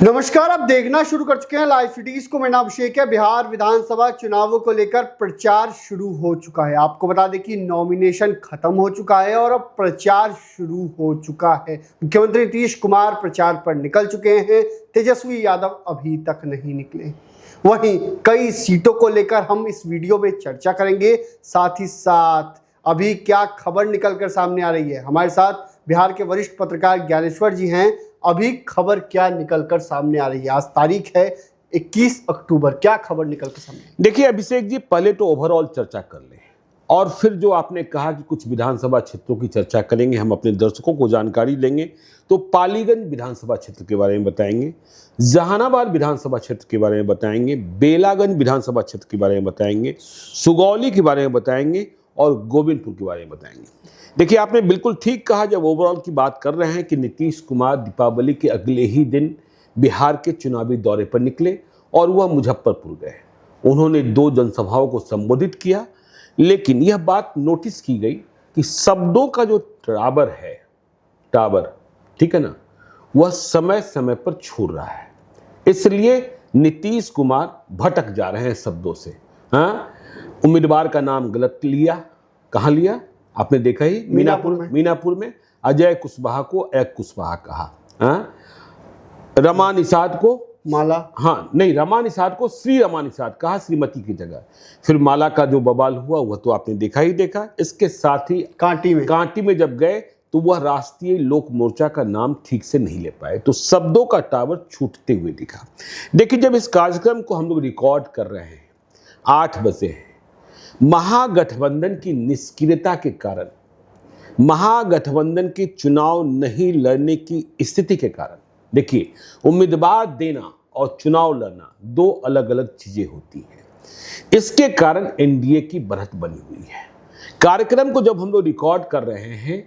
नमस्कार, आप देखना शुरू कर चुके हैं लाइव सिटीज को। मेरा नाम अभिषेक है। बिहार विधानसभा चुनावों को लेकर प्रचार शुरू हो चुका है। आपको बता दें कि नॉमिनेशन खत्म हो चुका है और अब प्रचार शुरू हो चुका है। मुख्यमंत्री नीतीश कुमार प्रचार पर निकल चुके हैं। तेजस्वी यादव अभी तक नहीं निकले। वहीं कई सीटों को लेकर हम इस वीडियो में चर्चा करेंगे। साथ ही साथ अभी क्या खबर निकल कर सामने आ रही है, हमारे साथ बिहार के वरिष्ठ पत्रकार ज्ञानेश्वर जी हैं। अभी खबर क्या निकल कर सामने आ रही है? आज तारीख है 21 अक्टूबर। क्या खबर निकल कर सामने? देखिए अभिषेक जी, पहले तो ओवरऑल चर्चा कर लें और फिर जो आपने कहा कि कुछ विधानसभा क्षेत्रों की चर्चा करेंगे, हम अपने दर्शकों को जानकारी देंगे। तो पालीगंज विधानसभा क्षेत्र के बारे में बताएंगे, जहानाबाद विधानसभा क्षेत्र के बारे में बताएंगे, बेलागंज विधानसभा क्षेत्र के बारे में बताएंगे, सुगौली के बारे में बताएंगे और गोविंदपुर के बारे में बताएंगे। देखिए आपने बिल्कुल ठीक कहा, जब ओवरऑल की बात कर रहे हैं कि नीतीश कुमार दीपावली के अगले ही दिन बिहार के चुनावी दौरे पर निकले और वह मुजफ्फरपुर गए। उन्होंने 2 जनसभाओं को संबोधित किया, लेकिन यह बात नोटिस की गई कि शब्दों का जो टावर ठीक है ना, वह समय समय पर छूट रहा है। इसलिए नीतीश कुमार भटक जा रहे हैं शब्दों से। उम्मीदवार का नाम गलत लिया। कहाँ लिया आपने देखा ही, मीनापुर में अजय कुशवाहा को एक कुशवाहा कहा। रमा निषाद को माला, रमा निषाद को श्री रमा निषाद कहा, श्रीमती की जगह। फिर माला का जो बवाल हुआ वह तो आपने देखा ही देखा। इसके साथ ही कांटी में जब गए तो वह राष्ट्रीय लोक मोर्चा का नाम ठीक से नहीं ले पाए, तो शब्दों का टावर छूटते हुए दिखा। देखिए जब इस कार्यक्रम को हम लोग रिकॉर्ड कर रहे हैं 8 बजे है, महागठबंधन की निष्क्रियता के कारण, महागठबंधन के चुनाव नहीं लड़ने की स्थिति के कारण, देखिए उम्मीदवार देना और चुनाव लड़ना 2 अलग अलग चीजें होती हैं। इसके कारण एनडीए की बढ़त बनी हुई है। कार्यक्रम को जब हम लोग रिकॉर्ड कर रहे हैं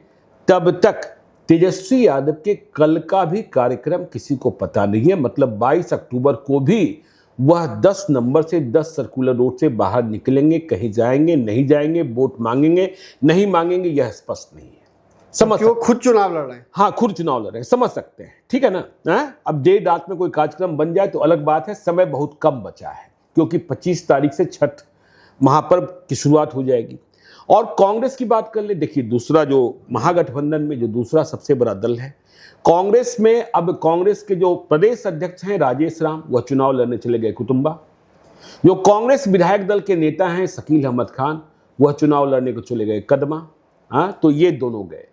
तब तक तेजस्वी यादव के कल का भी कार्यक्रम किसी को पता नहीं है। मतलब 22 अक्टूबर को भी वह 10 नंबर से 10 सर्कुलर रोड से बाहर निकलेंगे, कहीं जाएंगे नहीं जाएंगे, वोट मांगेंगे नहीं मांगेंगे, यह स्पष्ट नहीं है। समझ क्यों खुद चुनाव लड़ रहे हैं? हाँ, खुद चुनाव लड़ रहे हैं, समझ सकते हैं, ठीक है ना। अब देर रात में कोई कार्यक्रम बन जाए तो अलग बात है। समय बहुत कम बचा है क्योंकि 25 तारीख से छठ महापर्व की शुरुआत हो जाएगी। और कांग्रेस की बात कर ले, देखिए दूसरा जो महागठबंधन में जो दूसरा सबसे बड़ा दल है कांग्रेस में, अब कांग्रेस के जो प्रदेश अध्यक्ष हैं राजेश राम, वह चुनाव लड़ने चले गए कुटुंबा। जो कांग्रेस विधायक दल के नेता हैं शकील अहमद खान, वह चुनाव लड़ने को चले गए कदमा। तो ये दोनों गए।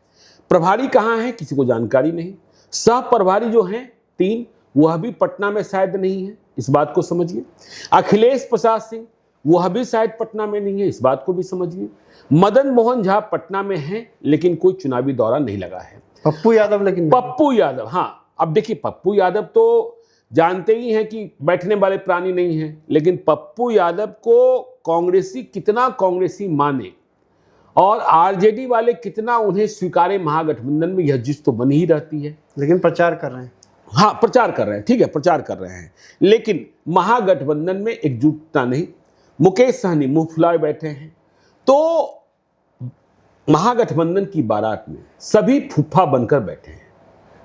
प्रभारी कहाँ हैं किसी को जानकारी नहीं। सह प्रभारी जो हैं 3, वह भी पटना में शायद नहीं है, इस बात को समझिए। अखिलेश प्रसाद सिंह वह भी शायद पटना में नहीं है, इस बात को भी समझिए। मदन मोहन झा पटना में हैं लेकिन कोई चुनावी दौरा नहीं लगा है। पप्पू यादव, हाँ, अब देखिए पप्पू यादव तो जानते ही हैं कि बैठने वाले प्राणी नहीं हैं, लेकिन पप्पू यादव को कांग्रेसी कितना कांग्रेसी माने और आरजेडी वाले कितना उन्हें स्वीकारे महागठबंधन में, यह चीज तो बनी ही रहती है। लेकिन प्रचार कर रहे हैं। हाँ, प्रचार कर रहे हैं, ठीक है, प्रचार कर रहे हैं, लेकिन महागठबंधन में एकजुटता नहीं। मुकेश सहनी मुंह फुलाए बैठे हैं। तो महागठबंधन की बारात में सभी फुफ्फा बनकर बैठे हैं,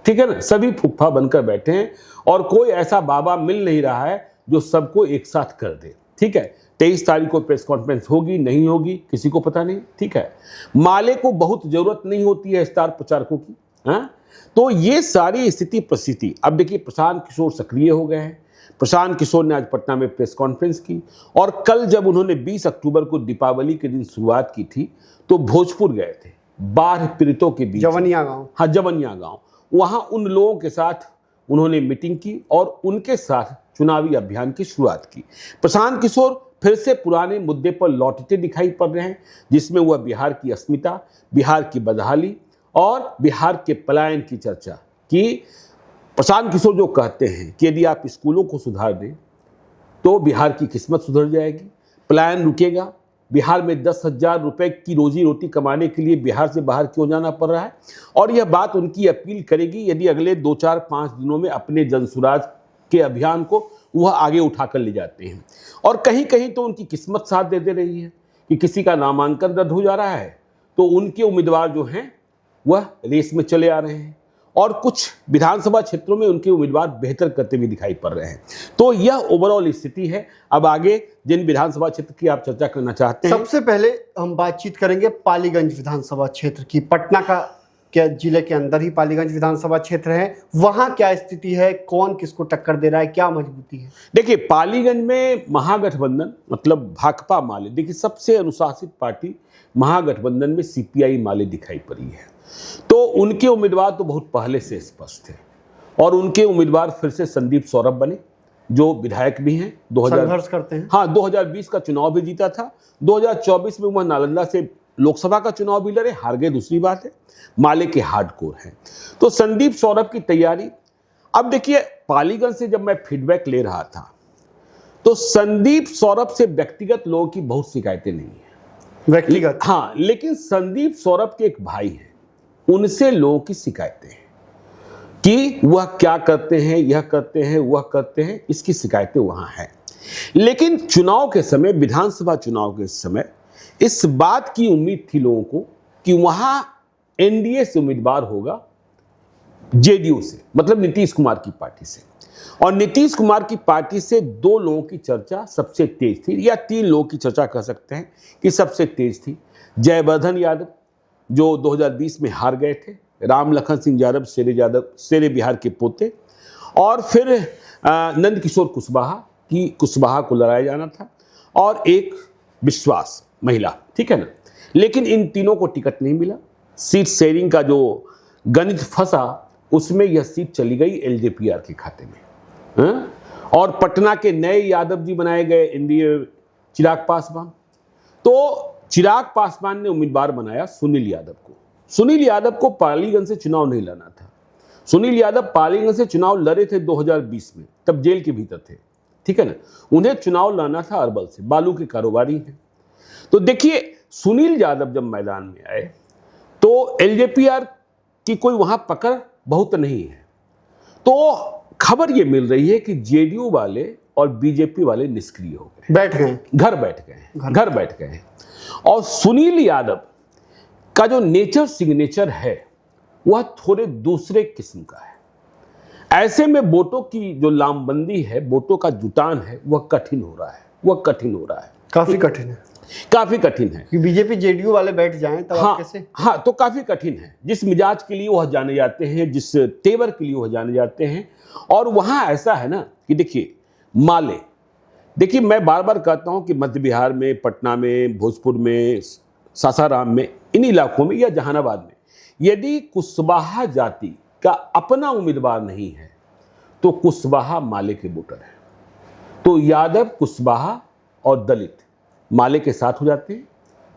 ठीक है ना, सभी फुफ्फा बनकर बैठे हैं और कोई ऐसा बाबा मिल नहीं रहा है जो सबको एक साथ कर दे, ठीक है। 23 तारीख को प्रेस कॉन्फ्रेंस होगी नहीं होगी किसी को पता नहीं, ठीक है। माले को बहुत जरूरत नहीं होती है स्टार प्रचारकों की। तो ये सारी स्थिति परिस्थिति, अब देखिए प्रशांत किशोर सक्रिय हो गए हैं। प्रशांत किशोर ने आज पटना में प्रेस कॉन्फ्रेंस की और कल जब उन्होंने 20 अक्टूबर को दीपावली के दिन शुरुआत की थी तो भोजपुर गए थे, बाढ़ पीड़ितों के बीच, जवनिया गांव, वहां उन लोगों के साथ उन्होंने मीटिंग की और उनके साथ चुनावी अभियान की शुरुआत की। प्रशांत किशोर फिर से पुराने मुद्दे पर लौटते दिखाई पड़ रहे हैं, जिसमें वह बिहार की अस्मिता, बिहार की बदहाली और बिहार के पलायन की चर्चा की। प्रशांत किशोर जो कहते हैं कि यदि आप स्कूलों को सुधार दें तो बिहार की किस्मत सुधर जाएगी, पलायन रुकेगा। बिहार में 10,000 रुपए की रोजी रोटी कमाने के लिए बिहार से बाहर क्यों जाना पड़ रहा है। और यह बात उनकी अपील करेगी यदि अगले 2, 4, 5 दिनों में अपने जनसुराज के अभियान को वह आगे उठाकर ले जाते हैं। और कहीं कहीं तो उनकी किस्मत साथ दे रही है कि किसी का नामांकन रद्द हो जा रहा है तो उनके उम्मीदवार जो हैं वह रेस में चले आ रहे हैं और कुछ विधानसभा क्षेत्रों में उनके उम्मीदवार बेहतर करते हुए दिखाई पड़ रहे हैं। तो यह ओवरऑल स्थिति है। अब आगे जिन विधानसभा क्षेत्र की आप चर्चा करना चाहते हैं, सबसे पहले हम बातचीत करेंगे पालीगंज विधानसभा क्षेत्र की। पटना का क्या जिले के अंदर ही पालीगंज विधानसभा क्षेत्र है, वहां क्या स्थिति है, कौन किसको टक्कर दे रहा है, क्या मजबूती है? देखिए पालीगंज में महागठबंधन मतलब भाकपा माले, देखिए सबसे अनुशासित पार्टी महागठबंधन में सीपीआई माले दिखाई पड़ी है। तो उनके उम्मीदवार तो बहुत पहले से स्पष्ट थे और उनके उम्मीदवार फिर से संदीप सौरभ बने, जो विधायक भी हैं। संघर्ष करते हैं। हाँ, 2020 का चुनाव भी जीता था। 2024 में वह नालंदा से लोकसभा का चुनाव भी लड़े, हार गए, दूसरी बात है। माले के हार्डकोर हैं। तो संदीप सौरभ की तैयारी, अब देखिए पालीगंज से जब मैं फीडबैक ले रहा था तो संदीप सौरभ से व्यक्तिगत लोगों की बहुत शिकायतें नहीं है, व्यक्तिगत, हाँ, लेकिन संदीप सौरभ के एक भाई हैं, उनसे लोगों की शिकायतें हैं कि वह क्या करते हैं, यह करते हैं, वह करते हैं, इसकी शिकायतें वहां हैं। लेकिन चुनाव के समय, विधानसभा चुनाव के समय इस बात की उम्मीद थी लोगों को कि वहां एनडीए से उम्मीदवार होगा जेडीयू से, मतलब नीतीश कुमार की पार्टी से। और नीतीश कुमार की पार्टी से दो लोगों की चर्चा सबसे तेज थी, या तीन लोगों की चर्चा कर सकते हैं कि सबसे तेज थी। जयवर्धन यादव जो 2020 में हार गए थे, राम लखन सिंह यादव, शेरे बिहार के पोते, और फिर नंद किशोर कुशवाहा को लड़ाया जाना था, और एक विश्वास महिला, ठीक है ना। लेकिन इन तीनों को टिकट नहीं मिला। सीट शेयरिंग का जो गणित फंसा, उसमें यह सीट चली गई एलजेपीआर के खाते में। और पटना के नए यादव जी बनाए गए एनडीए चिराग पासवान। तो चिराग पासवान ने उम्मीदवार बनाया सुनील यादव को। सुनील यादव को पालीगंज से चुनाव नहीं लड़ना था। सुनील यादव पालीगंज से चुनाव लड़े थे 2020 में, तब जेल के भीतर थे, ठीक है ना। उन्हें चुनाव लड़ना था अरवल से, बालू के कारोबारी हैं। तो देखिए सुनील यादव जब मैदान में आए तो एलजेपीआर की कोई वहां पकड़ बहुत नहीं है। तो खबर ये मिल रही है कि जेडीयू वाले और बीजेपी वाले निष्क्रिय हो गए, घर बैठ गए। और सुनील यादव का जो नेचर सिग्नेचर है वह थोड़े दूसरे किस्म का है। ऐसे में वोटों की जो लामबंदी है, वोटों का जुटान है, वह कठिन हो रहा है। काफी कठिन है कि बीजेपी जेडीयू वाले बैठ जाएं तब हाँ, कैसे? हाँ, तो काफी कठिन है। जिस मिजाज के लिए वह जाने जाते हैं, जिस तेवर के लिए वह जाने जाते हैं। और वहां ऐसा है ना कि देखिए माले, देखिए मैं बार बार कहता हूं कि मध्य बिहार में, पटना में, भोजपुर में, सासाराम में, इन इलाकों में या जहानाबाद में यदि कुशवाहा जाति का अपना उम्मीदवार नहीं है तो कुशवाहा माले के वोटर है। तो यादव, कुशवाहा और दलित माले के साथ हो जाते हैं,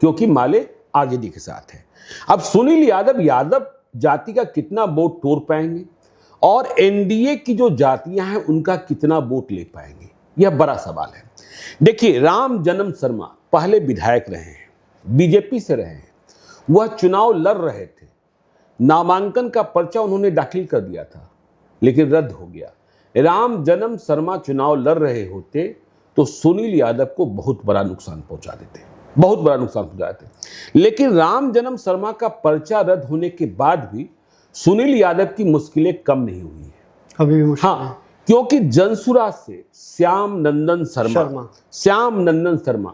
क्योंकि माले आरजेडी के साथ है। अब सुनील यादव जाति का कितना वोट तोड़ पाएंगे और एनडीए की जो जातियां हैं उनका कितना वोट ले पाएंगे, यह बड़ा सवाल है। देखिए राम जन्म शर्मा पहले विधायक रहे हैं, बीजेपी से रहे हैं। वह चुनाव लड़ रहे थे, नामांकन का पर्चा उन्होंने दाखिल कर दिया था लेकिन रद्द हो गया। राम जन्म शर्मा चुनाव लड़ रहे होते तो सुनील यादव को बहुत बड़ा नुकसान पहुंचा देते। लेकिन राम जन्म शर्मा का पर्चा रद्द होने के बाद भी सुनील यादव की मुश्किलें कम नहीं हुई है अभी भी। हाँ, क्योंकि जनसुरा से श्याम नंदन शर्मा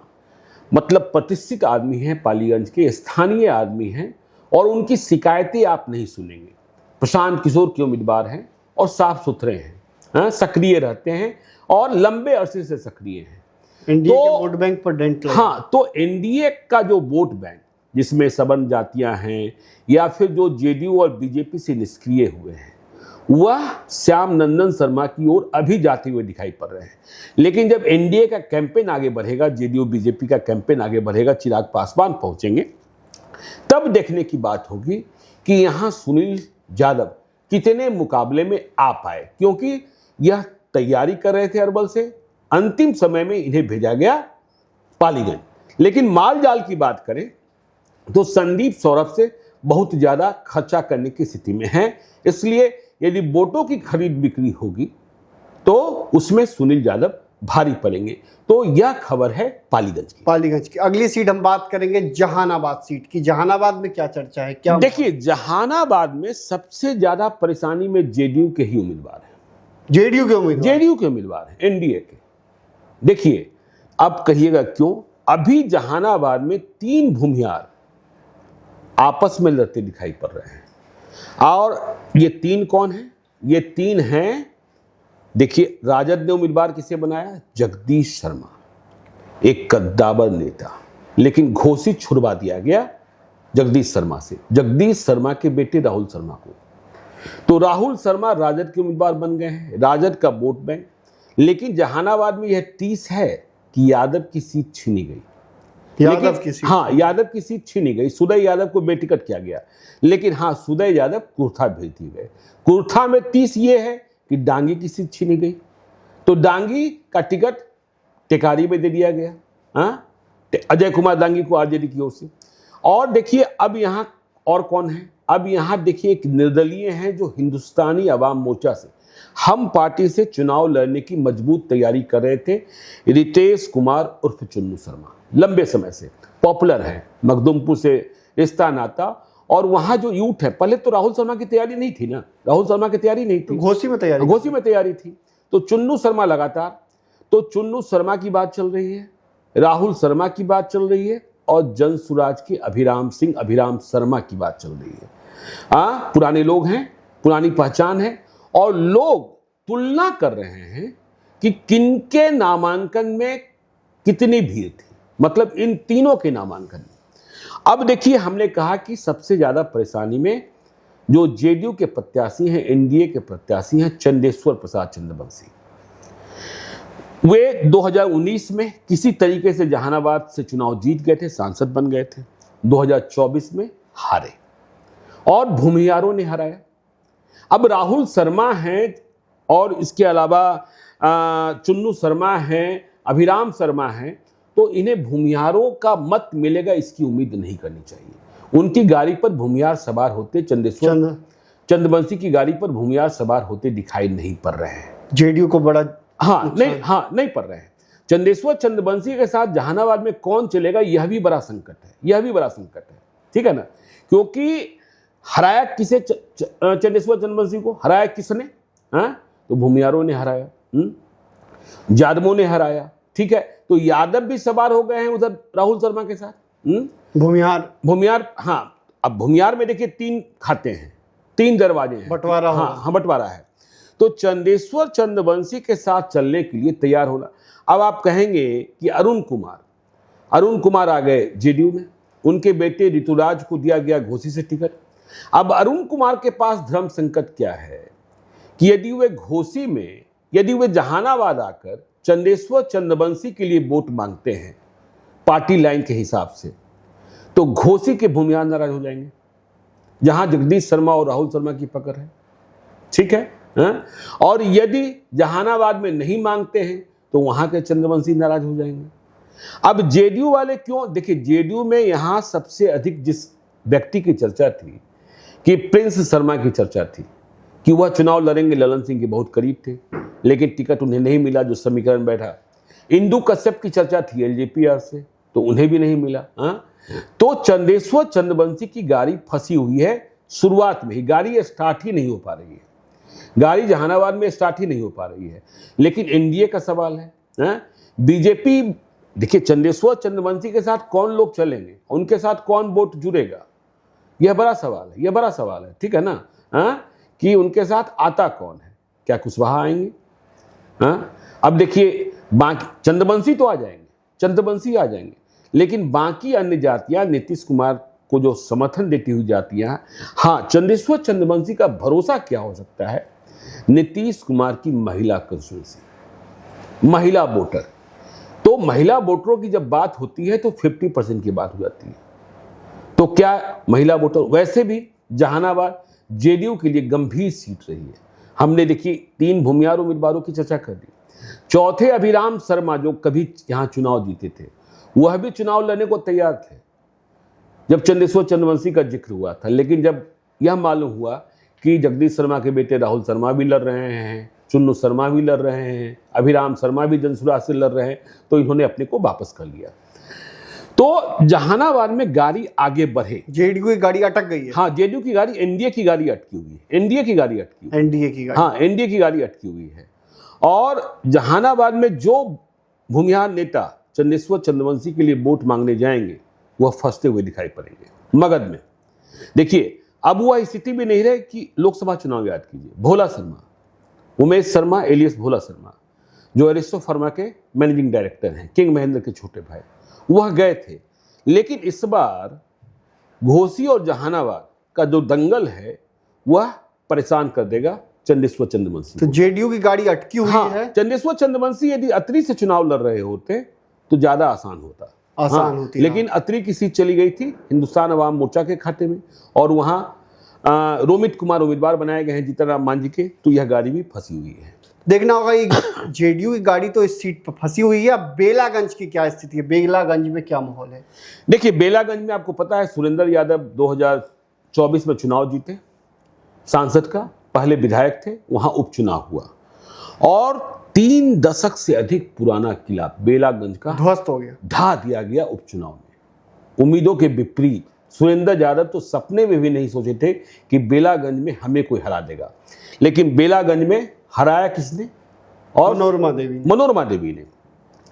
मतलब प्रतिष्ठित आदमी हैं, पालीगंज के स्थानीय आदमी हैं, और उनकी शिकायतें आप नहीं सुनेंगे। प्रशांत किशोर के उम्मीदवार हैं और साफ सुथरे हैं, सक्रिय रहते हैं और लंबे अरसे से सक्रिय हैं। एनडीए के वोट बैंक पर डेंट लगा। हाँ, तो एनडीए का जो वोट बैंक, जिसमें सवर्ण जातियां हैं या फिर जो जेडीयू और बीजेपी से निष्क्रिय हुए हैं, वह श्याम नंदन शर्मा की ओर अभी जाते हुए दिखाई पड़ रहे हैं। लेकिन जब एनडीए का कैंपेन आगे बढ़ेगा, जेडीयू बीजेपी का कैंपेन आगे बढ़ेगा, चिराग पासवान पहुंचेंगे, तब देखने की बात होगी कि यहां सुनील यादव कितने मुकाबले में आ पाए, क्योंकि यह तैयारी कर रहे थे अरवल से, अंतिम समय में इन्हें भेजा गया पालीगंज। लेकिन माल जाल की बात करें तो संदीप सौरभ से बहुत ज्यादा खर्चा करने की स्थिति में है। इसलिए यदि वोटों की खरीद बिक्री होगी तो उसमें सुनील यादव भारी पड़ेंगे। तो यह खबर है पालीगंज की। पालीगंज की अगली सीट हम बात करेंगे जहानाबाद सीट की। जहानाबाद में क्या चर्चा है, क्या? देखिए, जहानाबाद में सबसे ज्यादा परेशानी में जेडीयू के ही उम्मीदवार है। जेडीयू के उम्मीदवार? जेडीयू के उम्मीदवार हैं, एनडीए के। देखिए, अब कहिएगा क्यों? अभी जहानाबाद में 3 भूमिहार आपस में लड़ते दिखाई पड़ रहे हैं। और ये 3 कौन हैं? ये 3 हैं, देखिए, राजद ने उम्मीदवार किसे बनाया? जगदीश शर्मा, एक कद्दावर नेता, लेकिन घोषित छुड़वा दिया गया जगदीश शर्मा से, जगदीश शर्मा के बेटे राहुल शर्मा को। तो राहुल शर्मा राजद के उम्मीदवार बन गए हैं, राजद का वोट बैंक। लेकिन जहानाबाद में यह टीस है कि यादव की सीट छीनी गई। यादव की सीट? हाँ, यादव की सीट छीनी गई। सुदय यादव को बेटिकट किया गया, लेकिन हाँ, सुदय यादव कुर्था भेज दिए गए। कुर्था में 30 ये है कि डांगी की सीट छीनी गई, तो डांगी का टिकट टेकारी में दे दिया गया, हाँ, अजय कुमार डांगी को आरजेडी की ओर से। और देखिए, अब यहाँ और कौन है? अब यहाँ देखिए, एक निर्दलीय हैं जो हिंदुस्तानी अवाम मोर्चा से, हम पार्टी से चुनाव लड़ने की मजबूत तैयारी कर रहे थे, रितेश कुमार उर्फ चुन्नू शर्मा। लंबे समय से पॉपुलर हैं, मखदुमपुर से रिश्ता नाता। और वहां जो यूथ है, पहले तो राहुल शर्मा की तैयारी नहीं थी ना, राहुल शर्मा की तैयारी नहीं थी, घोसी में तैयारी थी। तो चुन्नू शर्मा लगातार, तो चुन्नू शर्मा की बात चल रही है, राहुल शर्मा की बात चल रही है, और जन सुराज के अभिराम शर्मा की बात चल रही है। पुराने लोग हैं, पुरानी पहचान है, और लोग तुलना कर रहे हैं कि किनके नामांकन में कितनी भीड़ थी, मतलब इन तीनों के नामांकन में। अब देखिए, हमने कहा कि सबसे ज्यादा परेशानी में जो जेडीयू के प्रत्याशी हैं, एनडीए के प्रत्याशी हैं, चंदेश्वर प्रसाद चंद्रवंशी। वे 2019 में किसी तरीके से जहानाबाद से चुनाव जीत गए थे, सांसद बन गए थे। 2024 में हारे और भूमिहारों ने हराया। अब राहुल शर्मा हैं, और इसके अलावा चुन्नू शर्मा हैं, अभिराम शर्मा हैं, तो इन्हें भूमिहारों का मत मिलेगा इसकी उम्मीद नहीं करनी चाहिए। उनकी गाड़ी पर भूमिहार सवार होते, चंदेश्वर चंद्रवंशी की गाड़ी पर भूमिहार सवार होते दिखाई नहीं पड़ रहे हैं। जेडीयू को बड़ा नहीं पड़ रहे हैं। चंदेश्वर चंद्रवंशी के साथ जहानाबाद में कौन चलेगा, यह भी बड़ा संकट है, ठीक है ना? क्योंकि हराया किसे? चंदेश्वर चंद्रवंशी को हराया किसने? तो भूमिहारों ने हराया, यादवों ने हराया, ठीक है। तो यादव भी सवार हो गए हैं उधर राहुल शर्मा के साथ। भूमिहार, हाँ। अब भूमिहार में देखिए 3 खाते हैं, 3 दरवाजे हैं, बंटवारा। हाँ, बंटवारा है। तो चंदेश्वर चंद्रवंशी के साथ चलने के लिए तैयार होना। अब आप कहेंगे कि अरुण कुमार आ गए जेडीयू में, उनके बेटे ऋतुराज को दिया गया घोसी से टिकट। अब अरुण कुमार के पास धर्म संकट क्या है कि यदि वे जहानाबाद आकर चंदेश्वर चंद्रवंशी के लिए वोट मांगते हैं पार्टी लाइन के हिसाब से, तो घोसी के भूमिहार नाराज हो जाएंगे, जहां जगदीश शर्मा और राहुल शर्मा की पकड़ है, ठीक है। और यदि जहानाबाद में नहीं मांगते हैं तो वहां के चंद्रवंशी नाराज हो जाएंगे। अब जेडीयू वाले क्यों? देखिए, जेडीयू में यहां सबसे अधिक जिस व्यक्ति की चर्चा थी कि प्रिंस शर्मा की चर्चा थी कि वह चुनाव लड़ेंगे, ललन सिंह के बहुत करीब थे, लेकिन टिकट उन्हें नहीं मिला जो समीकरण बैठा। इंदु कश्यप की चर्चा थी एलजेपीआर से, तो उन्हें भी नहीं मिला। तो चंदेश्वर चंद्रवंशी की गाड़ी फंसी हुई है। शुरुआत में ही गाड़ी स्टार्ट ही नहीं हो पा रही है, गाड़ी जहानाबाद में स्टार्ट ही नहीं हो पा रही है। लेकिन एनडीए का सवाल है, बीजेपी। देखिए, चंदेश्वर चंद्रवंशी के साथ कौन लोग चलेंगे, उनके साथ कौन वोट जुड़ेगा, यह बड़ा सवाल है, ठीक है ना? कि उनके साथ आता कौन है, क्या कुशवाहा आएंगे? अब देखिए, बाकी चंद्रवंशी तो आ जाएंगे, लेकिन बाकी अन्य जातियां, नीतीश कुमार को जो समर्थन देती हुई जातियां, हाँ, चंदेश्वर चंद्रवंशी का भरोसा क्या हो सकता है? नीतीश कुमार की महिला कंस्टिट्यूएंसी, महिला वोटर। तो महिला वोटरों की जब बात होती है तो 50% की बात हो जाती है। तो क्या महिला वोटर? वैसे भी जहानाबाद जेडीयू के लिए गंभीर सीट रही है। हमने देखी 3 भूमिहार उम्मीदवारों की चर्चा कर दी। चौथे अभिराम शर्मा जो कभी यहां चुनाव जीते थे, वह भी चुनाव लड़ने को तैयार थे जब चंदेश्वर चंद्रवंशी का जिक्र हुआ था। लेकिन जब यह मालूम हुआ कि जगदीश शर्मा के बेटे राहुल शर्मा भी लड़ रहे हैं चुन्नू शर्मा भी लड़ रहे हैं, अभिराम शर्मा भी जनसुराज से लड़ रहे हैं, तो इन्होंने अपने को वापस कर लिया। तो जहानाबाद में गाड़ी आगे बढ़े, जेडीयू की गाड़ी अटक गई है। हाँ, जेडीयू की गाड़ी, एनडीए की गाड़ी अटकी हुई है, एनडीए की गाड़ी अटकी हुई है, एनडीए की गाड़ी, हाँ एनडीए की गाड़ी अटकी हुई है। और जहानाबाद में जो भूमिहार नेता चंदेश्वर चंद्रवंशी के लिए वोट मांगने जाएंगे वह फंसते हुए दिखाई पड़ेंगे मगध में। देखिए अब वह स्थिति भी नहीं रहे कि लोकसभा चुनाव याद कीजिए, भोला शर्मा, उमेश शर्मा एलियस भोला शर्मा, जो एरिस्टो फार्मा के मैनेजिंग डायरेक्टर हैं, किंग महेंद्र के छोटे भाई, वह गए थे। लेकिन इस बार घोसी और जहानाबाद का जो दंगल है वह परेशान कर देगा चंदेश्वर चंद्रवंशी। तो जेडीयू की गाड़ी अटकी हुई है। चंदेश्वर चंद्रवंशी यदि अतरी से चुनाव लड़ रहे होते तो ज्यादा आसान होता, होती। लेकिन अतरी की सीट चली गई थी हिंदुस्तान अवाम मोर्चा के खाते में, और वहां रोमित कुमार उम्मीदवार बनाए गए हैं जीतन राम मांझी के, तो यह गाड़ी भी फंसी हुई है। देखना होगा ये जेडीयू की गाड़ी तो इस सीट पर फंसी हुई है। बेलागंज की क्या स्थिति है, बेलागंज में क्या माहौल है? देखिए बेलागंज में आपको पता है सुरेंद्र यादव 2024 में चुनाव जीते, सांसद का पहले विधायक थे, वहां उपचुनाव हुआ और 3 दशक से अधिक पुराना किला बेलागंज का ध्वस्त हो गया, ढा दिया गया उपचुनाव में। उम्मीदों के विपरीत सुरेंद्र यादव तो सपने में भी नहीं सोचे थे कि बेलागंज में हमें कोई हरा देगा, लेकिन बेलागंज में हराया किसने? और मनोरमा देवी ने।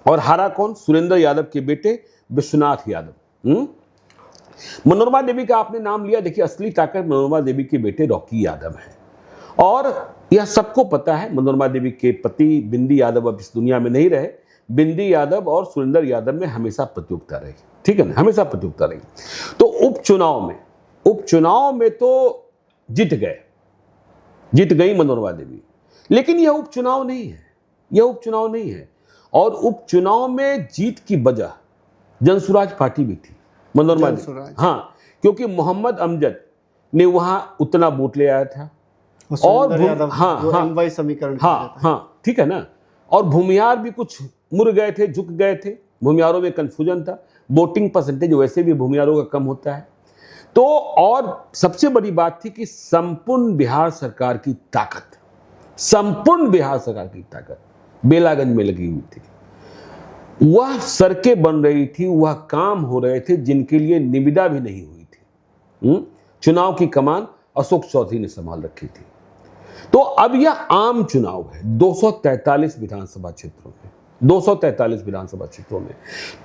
और हारा कौन? सुरेंद्र यादव के बेटे विश्वनाथ यादव। मनोरमा देवी का आपने नाम लिया, देखिए असली ताकत मनोरमा देवी के बेटे रॉकी यादव है। और यह सबको पता है मनोरमा देवी के पति बिंदी यादव अब इस दुनिया में नहीं रहे। बिंदी यादव और सुरेंद्र यादव में हमेशा प्रतियोगिता रही, ठीक है ना, हमेशा प्रतियोगिता रही। तो उपचुनाव में तो जीत गई मनोरमा देवी, लेकिन यह उपचुनाव नहीं है। और उपचुनाव में जीत की वजह जनसुराज पार्टी भी थी, मनोरमा देवी, हाँ, क्योंकि मोहम्मद अमजद ने वहां उतना वोट ले आया था और समीकरण, हाँ ठीक है ना। और भूमिहार भी कुछ मुड़ गए थे, झुक गए थे, भूमिहारों में कंफ्यूजन था, वोटिंग परसेंटेज वैसे भी भूमिहारों का कम होता है। तो और सबसे बड़ी बात थी कि संपूर्ण बिहार सरकार की ताकत बेलागंज में लगी हुई थी। वह सड़कें बन रही थी, वह काम हो रहे थे जिनके लिए निविदा भी नहीं हुई थी। चुनाव की कमान अशोक चौधरी ने संभाल रखी थी। तो अब यह आम चुनाव है 243 विधानसभा क्षेत्रों में,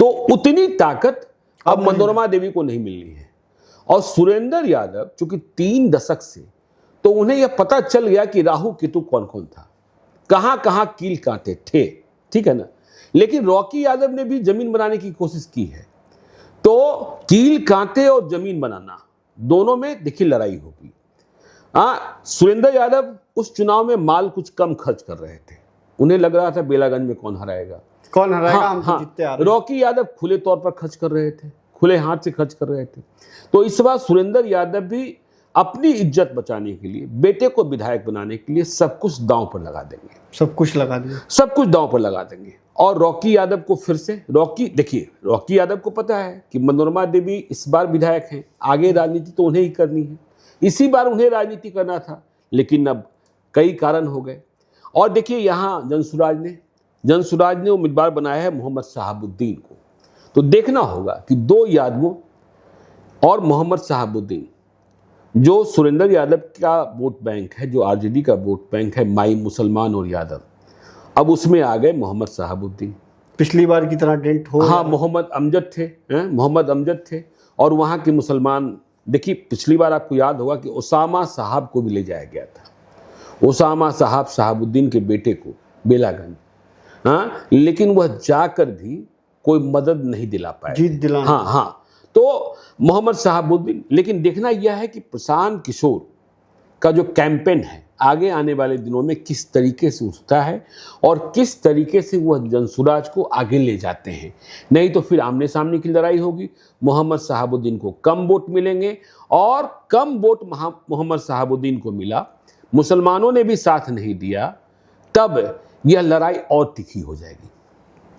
तो उतनी ताकत अब मनोरमा देवी को नहीं मिलनी है। और सुरेंद्र यादव चूंकि 3 दशक से, तो उन्हें यह पता चल गया कि राहु केतु कौन कौन था, कहां कहां कील कांटे थे, ठीक है ना। लेकिन रॉकी यादव ने भी जमीन बनाने की कोशिश की है। तो कील कांटे और जमीन बनाना दोनों में देखिए लड़ाई होगी। सुरेंद्र यादव उस चुनाव में माल कुछ कम खर्च कर रहे थे, उन्हें लग रहा था बेलागंज में कौन हराएगा। हम तो जीतते आ रहे हैं। रॉकी यादव खुले तौर पर खर्च कर रहे थे, खुले हाथ से खर्च कर रहे थे। तो इस बार सुरेंद्र यादव भी अपनी इज्जत बचाने के लिए, बेटे को विधायक बनाने के लिए सब कुछ दांव पर लगा देंगे, सब कुछ दांव पर लगा देंगे। और रॉकी यादव को फिर से, रॉकी यादव को पता है कि मनोरमा देवी इस बार विधायक हैं, आगे राजनीति तो उन्हें ही करनी है, इसी बार उन्हें राजनीति करना था, लेकिन अब कई कारण हो गए। और देखिए यहाँ जनसुराज ने उम्मीदवार बनाया है मोहम्मद शहाबुद्दीन को। तो देखना होगा कि 2 यादवों और मोहम्मद शहाबुद्दीन, जो सुरेंद्र यादव का वोट बैंक है, जो आरजेडी का वोट बैंक है, माई मुसलमान और यादव, अब उसमें आ गए मोहम्मद शहाबुद्दीन। पिछली बार की तरह डेंट हो, हाँ, मोहम्मद अमजद थे और वहाँ के मुसलमान। देखिए पिछली बार आपको याद होगा कि ओसामा साहब को भी ले जाया गया था, ओसामा साहब शहाबुद्दीन के बेटे को बेलागंज, लेकिन वह जाकर भी कोई मदद नहीं दिला पाए, जीत दिलाना। हाँ, तो मोहम्मद शहाबुद्दीन। लेकिन देखना यह है कि प्रशांत किशोर का जो कैंपेन है आगे आने वाले दिनों में किस तरीके से उठता है और किस तरीके से वह जनसुराज को आगे ले जाते हैं। नहीं तो फिर आमने सामने की लड़ाई होगी, मोहम्मद शहाबुद्दीन को कम वोट मिलेंगे और कम वोट मोहम्मद शहाबुद्दीन को मिला, मुसलमानों ने भी साथ नहीं दिया, तब यह लड़ाई और तीखी हो जाएगी।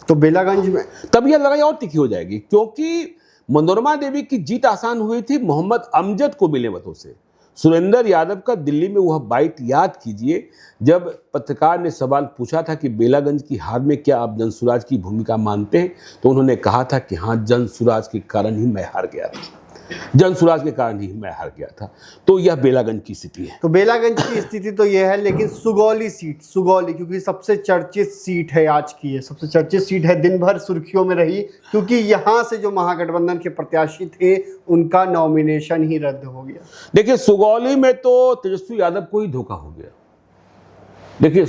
तो बेलागंज में तब यह लड़ाई और तीखी हो जाएगी, क्योंकि मनोरमा देवी की जीत आसान हुई थी मोहम्मद अमजद को मिले मतों से। सुरेंद्र यादव का दिल्ली में वह बाइट याद कीजिए, जब पत्रकार ने सवाल पूछा था कि बेलागंज की हार में क्या आप जनसुराज की भूमिका मानते हैं, तो उन्होंने कहा था कि हाँ, जनसुराज के कारण ही मैं हार गया था, जनसुराज के कारण ही मैं हार गया था। तो यह बेलागंज की स्थिति है। तो बेलागंज की स्थिति तो यह है, लेकिन सुगौली सीट, सुगौली क्योंकि सबसे चर्चित सीट है आज की, ये सबसे चर्चित सीट है, दिन भर सुर्खियों में रही, क्योंकि यहाँ से जो महागठबंधन के प्रत्याशी थे उनका नॉमिनेशन ही रद्द हो गया। देखिए, सुगौली में तो तेजस्वी यादव को ही धोखा हो गया। देखिए,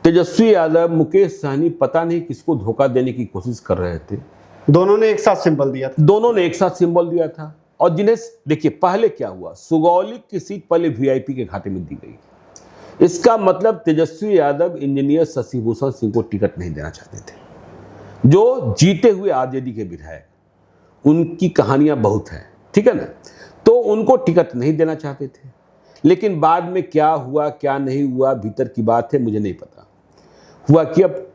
तेजस्वी यादव, मुकेश सहनी पता नहीं किसको धोखा देने की कोशिश कर रहे थे। दोनों ने एक साथ सिंबल दिया था, दोनों ने एक साथ सिंबल दिया था। और जिन्हें देखिए, पहले क्या हुआ, सुगौली की सीट पहले वीआईपी के खाते में दी गई। इसका मतलब तेजस्वी यादव इंजीनियर शशिभूषण सिंह को टिकट नहीं देना चाहते थे, जो जीते हुए आरजेडी के विधायक, उनकी कहानियां बहुत हैं, ठीक है ना। तो उनको टिकट नहीं देना चाहते थे, लेकिन बाद में क्या हुआ क्या नहीं हुआ, भीतर की बात है, मुझे नहीं पता। हुआ कि अब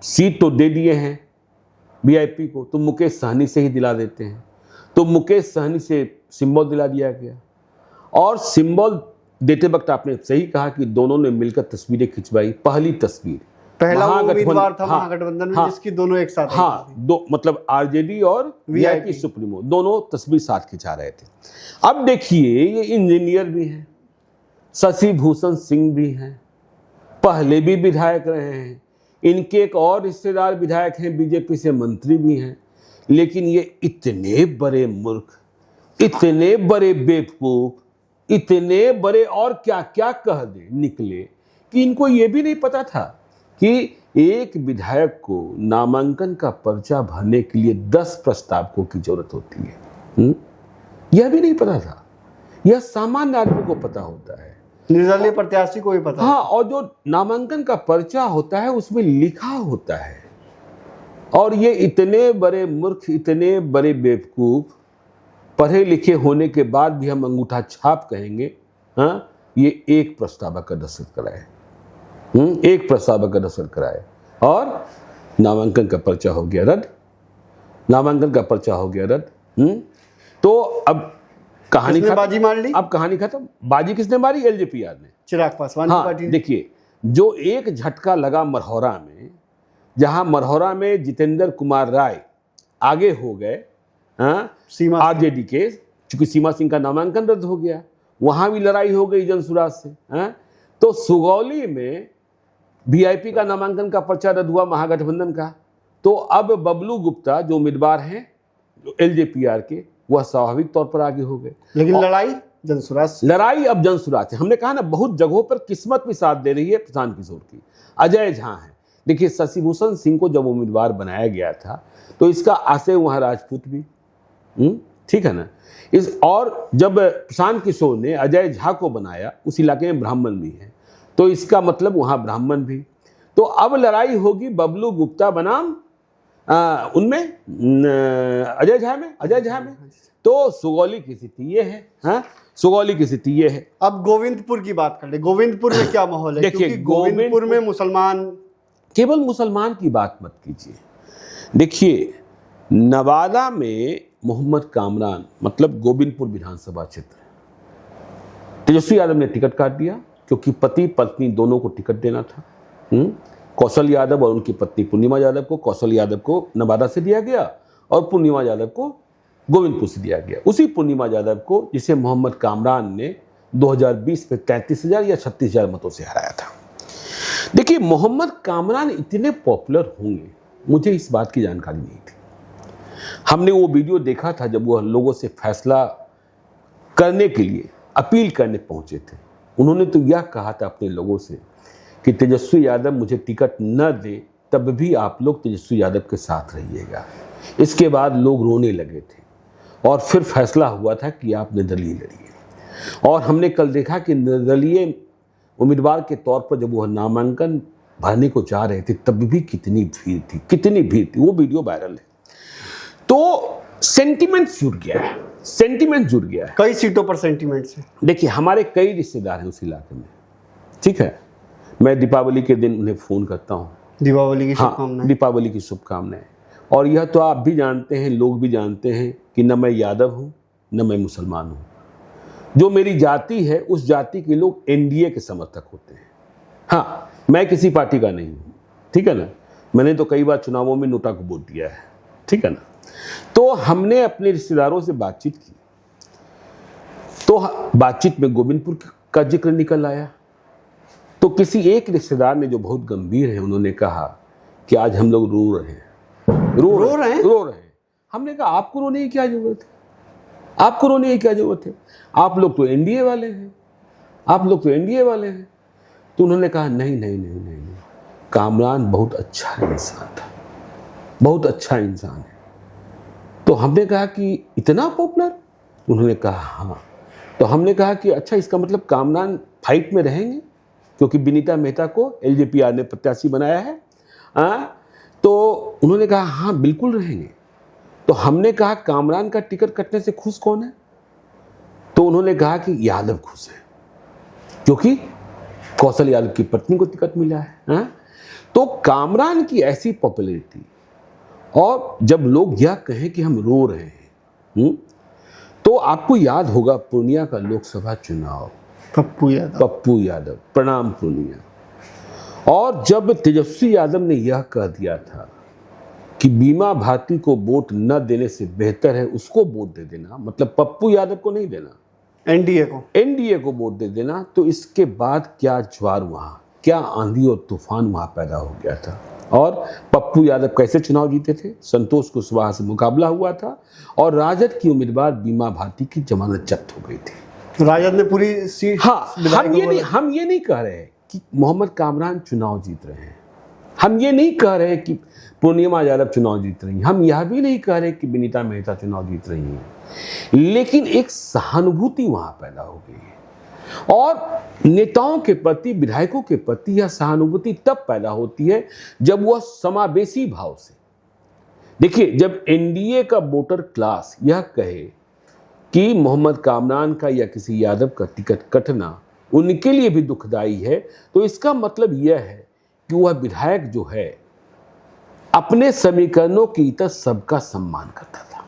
सीट तो दे दिए हैं वीआईपी को, तो मुकेश सहनी से ही दिला देते हैं। तो मुकेश सहनी से सिंबल दिला दिया गया, और सिंबल देते वक्त आपने सही कहा कि दोनों ने मिलकर तस्वीरें खिंचवाई। पहली तस्वीर, पहला उम्मीदवार था महागठबंधन में, जिसकी दोनों एक साथ, हाँ, दो मतलब आरजेडी और वीआईपी सुप्रीमो दोनों तस्वीर साथ खिंचा रहे थे। अब देखिए, ये इंजीनियर भी हैं, शशिभूषण सिंह भी हैं, पहले भी विधायक रहे हैं, इनके एक और रिश्तेदार विधायक हैं, बीजेपी से मंत्री भी हैं, लेकिन ये इतने बड़े मूर्ख, इतने बड़े बेवकूफ, इतने बड़े और क्या क्या कह दे निकले कि इनको ये भी नहीं पता था कि एक विधायक को नामांकन का पर्चा भरने के लिए 10 प्रस्तावकों की जरूरत होती है। यह भी नहीं पता था, यह सामान्य आदमी को पता होता है, निर्दलीय प्रत्याशी को भी पता। हाँ, और जो नामांकन का पर्चा होता है उसमें लिखा होता है। और ये इतने बड़े मूर्ख, इतने बड़े बेवकूफ, पढ़े लिखे होने के बाद भी हम अंगूठा छाप कहेंगे, हाँ, ये एक प्रस्तावक का दस्तखत कराए, एक प्रस्तावक का दस्तखत कराए, और नामांकन का पर्चा हो गया रद्द, नामांकन का पर्चा हो गया रद्द। तो अब कहानी खत्म, बाजी मार ली। अब कहानी खत्म। बाजी किसने मारी? एलजेपीआर ने, चिराग पासवान की पार्टी ने। देखिए, जो एक झटका लगा मरहौरा में, जहां मरहौरा में जितेंद्र कुमार राय आगे हो गए आरजेडी के, चूंकि सीमा सिंह का नामांकन रद्द हो गया, वहां भी लड़ाई हो गई जनसुराज से। तो सुगौली में वीआईपी का नामांकन का पर्चा रद्द हुआ महागठबंधन का, तो अब बबलू गुप्ता जो उम्मीदवार हैं एलजेपीआर के, वह स्वाभाविक तौर पर आगे हो गए। लेकिन लड़ाई जनसुराज, लड़ाई अब जनसुराज से। हमने कहा ना, बहुत जगहों पर किस्मत भी साथ दे रही है प्रशांत किशोर की। अजय झा है, देखिए, शशिभूषण सिंह को जब उम्मीदवार बनाया गया था तो इसका आशय वहां राजपूत भी, ठीक है ना, इस, और जब प्रशांत किशोर ने अजय झा को बनाया, उस इलाके में ब्राह्मण भी है, तो इसका मतलब वहां ब्राह्मण भी। तो अब लड़ाई होगी बबलू गुप्ता बनाम उनमें अजय झा में। तो सुगौली की स्थिति ये है, हाँ, सुगौली की स्थिति ये है। अब गोविंदपुर की बात कर ले, गोविंदपुर में क्या माहौल है? देखिए, गोविंदपुर में मुसलमान, केवल मुसलमान की बात मत कीजिए। देखिए, नवादा में मोहम्मद कामरान, मतलब गोविंदपुर विधानसभा क्षेत्र, तेजस्वी यादव ने टिकट काट दिया, क्योंकि पति पत्नी दोनों को टिकट देना था। कौशल यादव और उनकी पत्नी पूर्णिमा यादव को, कौशल यादव को नवादा से दिया गया और पूर्णिमा यादव को गोविंदपुर से दिया गया। उसी पूर्णिमा यादव को, जिसे मोहम्मद कामरान ने 2020 में 33,000 या 36,000 मतों से हराया था। देखिए, मोहम्मद कामरान इतने पॉपुलर होंगे, मुझे इस बात की जानकारी नहीं थी। हमने वो वीडियो देखा था जब वह लोगों से फैसला करने के लिए अपील करने पहुंचे थे। उन्होंने तो यह कहा था अपने लोगों से कि तेजस्वी यादव मुझे टिकट न दे, तब भी आप लोग तेजस्वी यादव के साथ रहिएगा। इसके बाद लोग रोने लगे थे, और फिर फैसला हुआ था कि आप निर्दलीय लड़िए। और हमने कल देखा कि निर्दलीय उम्मीदवार के तौर पर जब वह नामांकन भरने को जा रहे थे, तब भी कितनी भीड़ थी, कितनी भीड़ थी। वो वीडियो वायरल है। तो सेंटिमेंट जुड़ गया है, सेंटिमेंट जुड़ गया है। कई सीटों पर सेंटिमेंट से। देखिए, हमारे कई रिश्तेदार हैं उस इलाके में, ठीक है। मैं दीपावली के दिन उन्हें फ़ोन करता हूँ, दीपावली की शुभकामनाएं। हाँ, दीपावली की शुभकामनाएं। और यह तो आप भी जानते हैं, लोग भी जानते हैं कि न मैं यादव हूँ न मैं मुसलमान हूँ। जो मेरी जाति है उस जाति के लोग एनडीए के समर्थक होते हैं। हाँ, मैं किसी पार्टी का नहीं हूं, ठीक है ना। मैंने तो कई बार चुनावों में नोटा को वोट दिया है, ठीक है ना। तो हमने अपने रिश्तेदारों से बातचीत की, तो बातचीत में गोविंदपुर का जिक्र निकल आया। तो किसी एक रिश्तेदार ने, जो बहुत गंभीर है, उन्होंने कहा कि आज हम लोग रो रहे हैं, रो रहे हैं। हमने कहा आपको रोने की क्या जरूरत है, आपको रोने की क्या जरूरत है, आप लोग तो एनडीए वाले हैं, आप लोग तो एनडीए वाले हैं। तो उन्होंने कहा नहीं नहीं नहीं नहीं, नहीं। कामरान बहुत अच्छा इंसान था, बहुत अच्छा इंसान है। तो हमने कहा कि इतना पॉपुलर? उन्होंने कहा हाँ। तो हमने कहा कि अच्छा, इसका मतलब कामरान फाइट में रहेंगे, क्योंकि विनीता मेहता को एलजेपीआर ने प्रत्याशी बनाया है। तो उन्होंने कहा हाँ बिल्कुल रहेंगे। तो हमने कहा कामरान का टिकट कटने से खुश कौन है? तो उन्होंने कहा कि यादव खुश है, क्योंकि कौशल यादव की पत्नी को टिकट मिला है। तो कामरान की ऐसी पॉपुलैरिटी, और जब लोग यह कहें कि हम रो रहे हैं, तो आपको याद होगा पूर्णिया का लोकसभा चुनाव, पप्पू यादव, प्रणाम पूर्णिया। और जब तेजस्वी यादव ने यह कह दिया था कि बीमा भारती को वोट न देने से बेहतर है उसको वोट दे देना, मतलब पप्पू यादव को नहीं देना, एनडीए को वोट दे देना, तो इसके बाद क्या ज्वार वहां, क्या आंधी और तूफान वहां पैदा हो गया था। और पप्पू यादव कैसे चुनाव जीते थे? संतोष कुशवाहा से मुकाबला हुआ था और राजद की उम्मीदवार बीमा भारती की जमानत जब्त हो गई थी। राजद ने पूरी सीट। हाँ, हम ये नहीं कह रहे कि मोहम्मद कामरान चुनाव जीत रहे हैं, हम ये नहीं कह रहे कि पूर्णिमा यादव चुनाव जीत रही हैं, हम यह भी नहीं कह रहे कि विनीता मेहता चुनाव जीत रही हैं, लेकिन एक सहानुभूति वहां पैदा हो गई है। और नेताओं के प्रति, विधायकों के प्रति यह सहानुभूति तब पैदा होती है जब वह समावेशी भाव से, देखिए, जब एनडीए का वोटर क्लास यह कहे कि मोहम्मद कामरान का या किसी यादव का टिकट कटना उनके लिए भी दुखदाई है, तो इसका मतलब यह है कि वह विधायक जो है अपने समीकरणों की तरह सबका सम्मान करता था,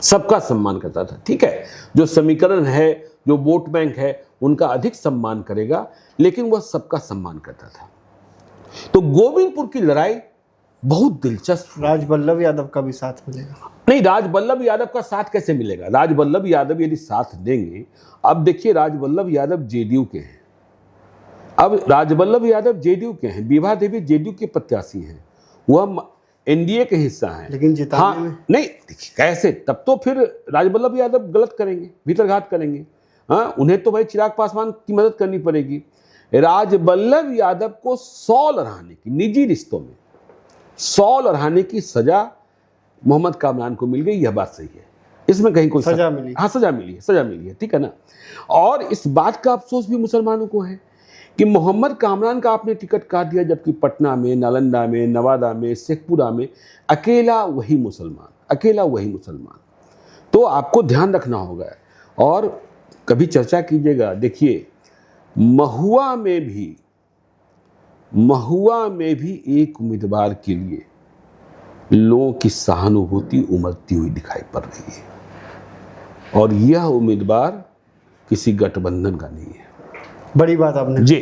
सबका सम्मान करता था। ठीक है, जो समीकरण है, जो वोट बैंक है, उनका अधिक सम्मान करेगा, लेकिन वह सबका सम्मान करता था। तो गोविंदपुर की लड़ाई बहुत दिलचस्प। राजवल्लभ यादव का भी साथ मिलेगा? नहीं, राजवल्लभ यादव का साथ कैसे मिलेगा? राजवल्लभ यादव यदि साथ देंगे, अब देखिए राजवल्लभ यादव जेडीयू के हैं, अब राजवल्लभ यादव जेडीयू के हैं, विभा देवी जेडीयू के प्रत्याशी हैं, वह एनडीए के हिस्सा हैं, लेकिन जिताने में नहीं, देखिए कैसे, तब तो फिर राजवल्लभ यादव गलत करेंगे, भीतरघात करेंगे। हाँ, उन्हें तो भाई चिराग पासवान की मदद करनी पड़ेगी। राजवल्लभ यादव को 100 लड़ाने की, निजी रिश्तों में 100 लड़ाने की सजा मोहम्मद कामरान को मिल गई, यह बात सही है, इसमें कहीं कोई सजा मिली। हाँ, सजा मिली है, ठीक है ना। और इस बात का अफसोस भी मुसलमानों को है कि मोहम्मद कामरान का आपने टिकट काट दिया, जबकि पटना में, नालंदा में, नवादा में, शेखपुरा में अकेला वही मुसलमान। तो आपको ध्यान रखना होगा और कभी चर्चा कीजिएगा। देखिए, महुआ में भी एक उम्मीदवार के लिए लोगों की सहानुभूति उमड़ती हुई दिखाई पड़ रही है, और यह उम्मीदवार किसी गठबंधन का नहीं है। बड़ी बात आपने जी।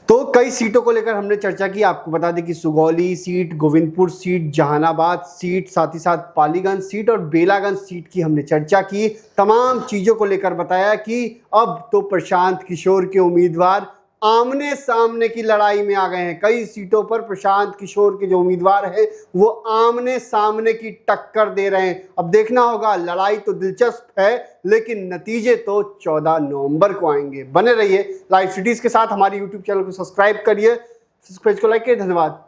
तो कई सीटों को लेकर हमने चर्चा की। आपको बता दें कि Sugauli seat, Govindpur seat, Jehanabad seat, साथ ही साथ पालीगंज सीट और बेलागंज सीट की हमने चर्चा की। तमाम चीज़ों को लेकर बताया कि अब तो प्रशांत किशोर के उम्मीदवार आमने सामने की लड़ाई में आ गए हैं। कई सीटों पर प्रशांत किशोर के जो उम्मीदवार हैं वो आमने सामने की टक्कर दे रहे हैं। अब देखना होगा, लड़ाई तो दिलचस्प है, लेकिन नतीजे तो 14 नवंबर को आएंगे। बने रहिए लाइव सिटीज के साथ, हमारी यूट्यूब चैनल को सब्सक्राइब करिए, सब्सक्राइब को लाइक करिए। धन्यवाद।